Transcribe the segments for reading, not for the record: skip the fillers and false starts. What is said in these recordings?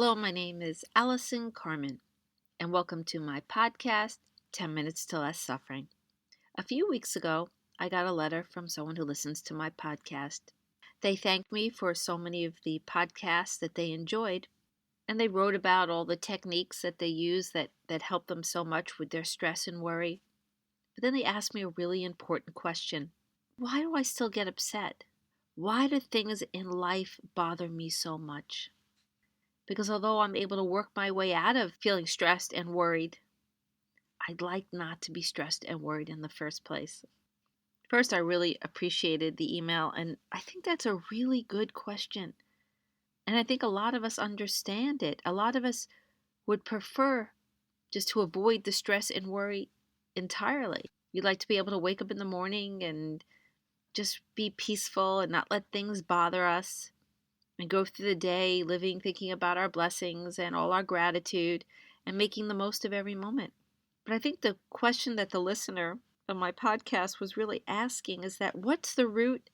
Hello, my name is Allison Carmen, and welcome to my podcast, 10 Minutes to Less Suffering. A few weeks ago, I got a letter from someone who listens to my podcast. They thanked me for so many of the podcasts that they enjoyed, and they wrote about all the techniques that they use that help them so much with their stress and worry. But then they asked me a really important question. Why do I still get upset? Why do things in life bother me so much? Because although I'm able to work my way out of feeling stressed and worried, I'd like not to be stressed and worried in the first place. First, I really appreciated the email, and I think that's a really good question. And I think a lot of us understand it. A lot of us would prefer just to avoid the stress and worry entirely. We'd like to be able to wake up in the morning and just be peaceful and not let things bother us, and go through the day thinking about our blessings and all our gratitude and making the most of every moment. But I think the question that the listener of my podcast was really asking is that what's the root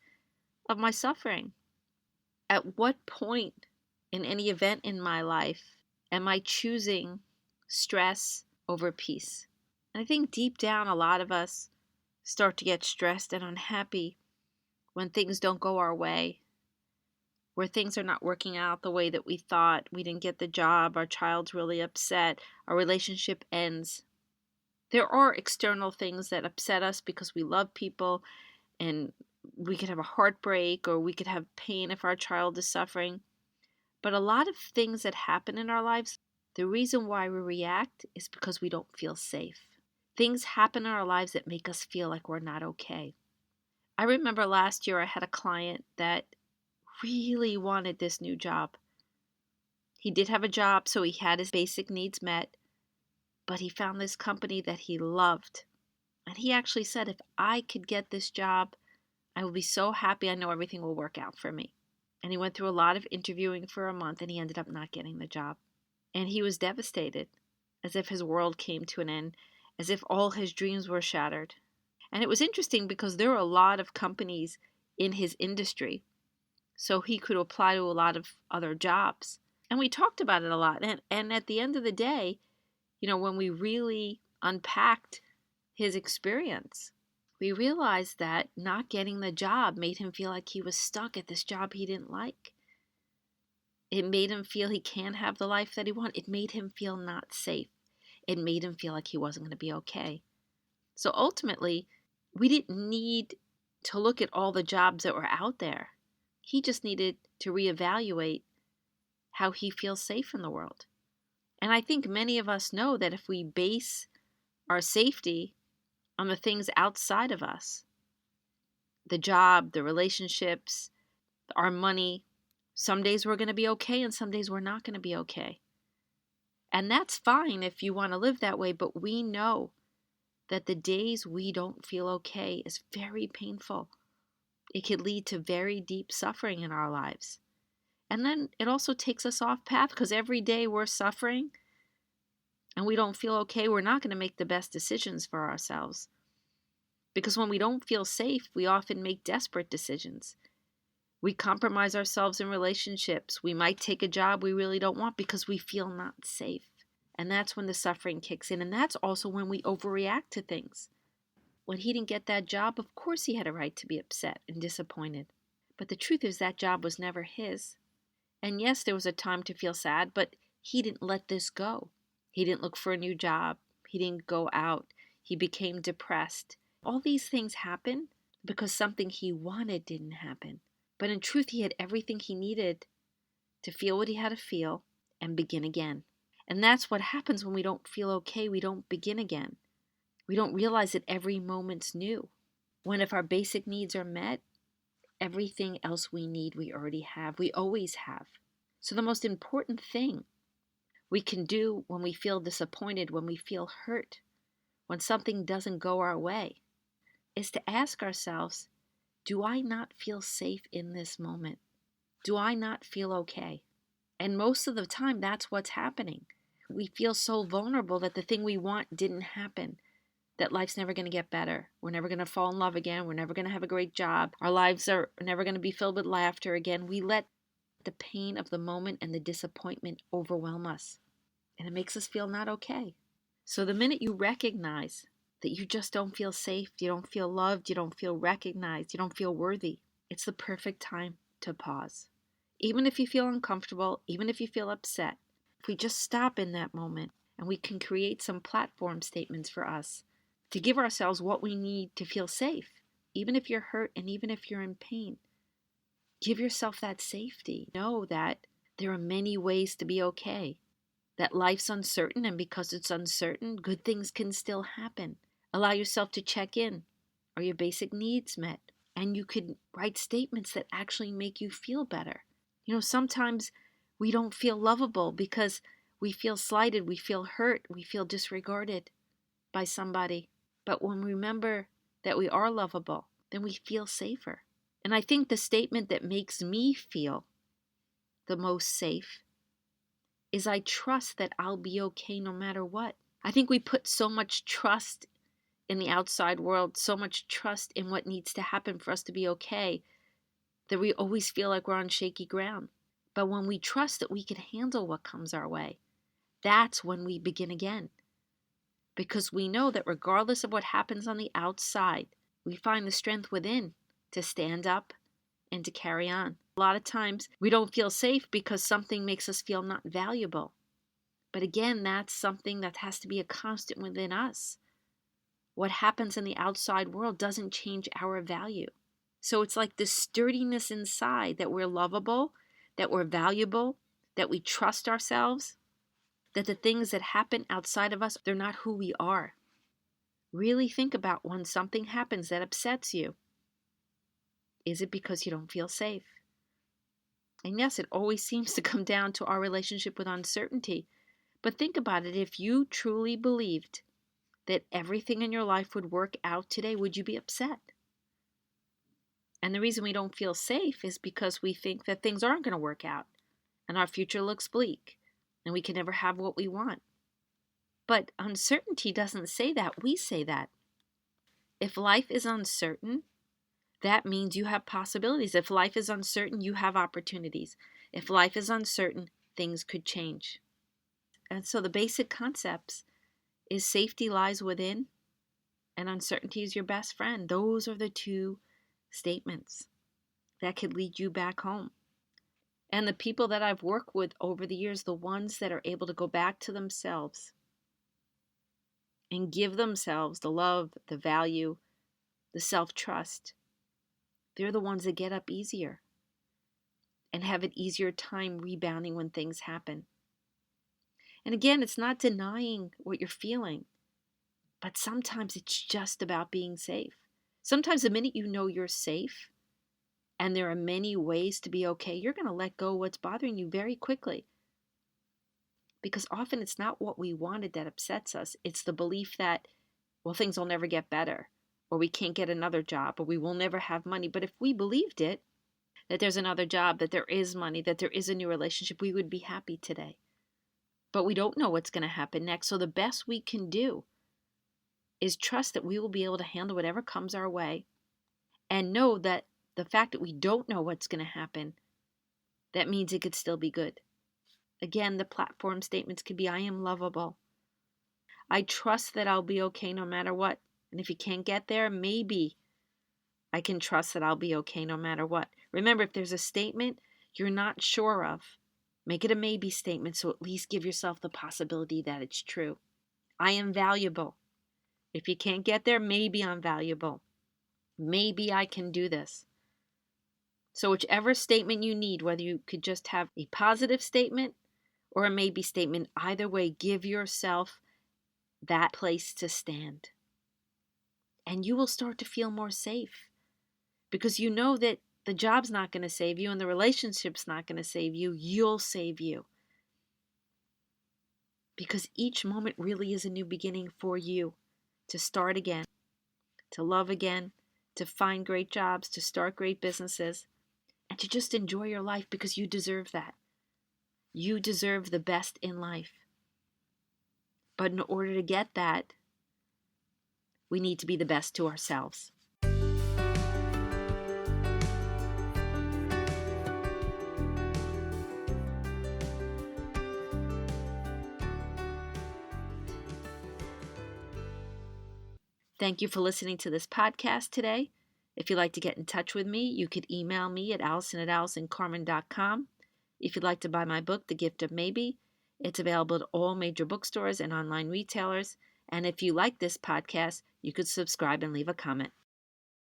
of my suffering? At what point in any event in my life am I choosing stress over peace? And I think deep down, a lot of us start to get stressed and unhappy when things don't go our way, where things are not working out the way that we thought, we didn't get the job, our child's really upset, our relationship ends. There are external things that upset us because we love people, and we could have a heartbreak or we could have pain if our child is suffering. But a lot of things that happen in our lives, the reason why we react is because we don't feel safe. Things happen in our lives that make us feel like we're not okay. I remember last year I had a client that really wanted this new job. He did have a job, so he had his basic needs met, but he found this company that he loved. And he actually said, if I could get this job, I will be so happy. I know everything will work out for me. And he went through a lot of interviewing for a month, and he ended up not getting the job. And he was devastated, as if his world came to an end, as if all his dreams were shattered. And it was interesting because there were a lot of companies in his industry, so he could apply to a lot of other jobs. And we talked about it a lot. And at the end of the day, when we really unpacked his experience, we realized that not getting the job made him feel like he was stuck at this job he didn't like. It made him feel he can't have the life that he wanted. It made him feel not safe. It made him feel like he wasn't going to be okay. So ultimately, we didn't need to look at all the jobs that were out there. He just needed to reevaluate how he feels safe in the world. And I think many of us know that if we base our safety on the things outside of us, the job, the relationships, our money, some days we're going to be okay and some days we're not going to be okay. And that's fine if you want to live that way, but we know that the days we don't feel okay is very painful. It could lead to very deep suffering in our lives. And then it also takes us off path, because every day we're suffering and we don't feel okay, we're not going to make the best decisions for ourselves. Because when we don't feel safe, we often make desperate decisions. We compromise ourselves in relationships. We might take a job we really don't want because we feel not safe. And that's when the suffering kicks in. And that's also when we overreact to things. When he didn't get that job, of course he had a right to be upset and disappointed. But the truth is that job was never his. And yes, there was a time to feel sad, but he didn't let this go. He didn't look for a new job. He didn't go out. He became depressed. All these things happen because something he wanted didn't happen. But in truth, he had everything he needed to feel what he had to feel and begin again. And that's what happens when we don't feel okay. We don't begin again. We don't realize that every moment's new. When if our basic needs are met, everything else we need we already have. We always have. So the most important thing we can do when we feel disappointed, when we feel hurt, when something doesn't go our way, is to ask ourselves, do I not feel safe in this moment? Do I not feel okay? And most of the time, that's what's happening. We feel so vulnerable that the thing we want didn't happen, that life's never going to get better. We're never going to fall in love again. We're never going to have a great job. Our lives are never going to be filled with laughter again. We let the pain of the moment and the disappointment overwhelm us. And it makes us feel not okay. So the minute you recognize that you just don't feel safe, you don't feel loved, you don't feel recognized, you don't feel worthy, it's the perfect time to pause. Even if you feel uncomfortable, even if you feel upset, if we just stop in that moment and we can create some platform statements for us to give ourselves what we need to feel safe, even if you're hurt and even if you're in pain. Give yourself that safety. Know that there are many ways to be okay, that life's uncertain, and because it's uncertain, good things can still happen. Allow yourself to check in. Are your basic needs met? And you could write statements that actually make you feel better. Sometimes we don't feel lovable because we feel slighted, we feel hurt, we feel disregarded by somebody. But when we remember that we are lovable, then we feel safer. And I think the statement that makes me feel the most safe is I trust that I'll be okay no matter what. I think we put so much trust in the outside world, so much trust in what needs to happen for us to be okay, that we always feel like we're on shaky ground. But when we trust that we can handle what comes our way, that's when we begin again. Because we know that regardless of what happens on the outside, we find the strength within to stand up and to carry on. A lot of times we don't feel safe because something makes us feel not valuable. But again, that's something that has to be a constant within us. What happens in the outside world doesn't change our value. So it's like this sturdiness inside that we're lovable, that we're valuable, that we trust ourselves, that the things that happen outside of us, they're not who we are. Really think about when something happens that upsets you. Is it because you don't feel safe? And yes, it always seems to come down to our relationship with uncertainty. But think about it. If you truly believed that everything in your life would work out today, would you be upset? And the reason we don't feel safe is because we think that things aren't going to work out and our future looks bleak and we can never have what we want. But uncertainty doesn't say that. We say that. If life is uncertain, that means you have possibilities. If life is uncertain, you have opportunities. If life is uncertain, things could change. And so the basic concepts is safety lies within and uncertainty is your best friend. Those are the two statements that could lead you back home. And the people that I've worked with over the years, the ones that are able to go back to themselves and give themselves the love, the value, the self-trust, they're the ones that get up easier and have an easier time rebounding when things happen. And again, it's not denying what you're feeling, but sometimes it's just about being safe. Sometimes the minute you know you're safe, and there are many ways to be okay, you're going to let go of what's bothering you very quickly. Because often it's not what we wanted that upsets us. It's the belief that, well, things will never get better, or we can't get another job, or we will never have money. But if we believed it, that there's another job, that there is money, that there is a new relationship, we would be happy today. But we don't know what's going to happen next. So the best we can do is trust that we will be able to handle whatever comes our way and know that the fact that we don't know what's going to happen, that means it could still be good. Again, the platform statements could be, I am lovable. I trust that I'll be okay no matter what. And if you can't get there, maybe I can trust that I'll be okay no matter what. Remember, if there's a statement you're not sure of, make it a maybe statement, so at least give yourself the possibility that it's true. I am valuable. If you can't get there, maybe I'm valuable. Maybe I can do this. So whichever statement you need, whether you could just have a positive statement or a maybe statement, either way, give yourself that place to stand. And you will start to feel more safe because you know that the job's not going to save you and the relationship's not going to save you. You'll save you. Because each moment really is a new beginning for you to start again, to love again, to find great jobs, to start great businesses, and to just enjoy your life because you deserve that. You deserve the best in life. But in order to get that, we need to be the best to ourselves. I Thank you for listening to this podcast today. If you'd like to get in touch with me, you could email me at allison@allisoncarmen.com. If you'd like to buy my book, The Gift of Maybe, it's available at all major bookstores and online retailers. And if you like this podcast, you could subscribe and leave a comment.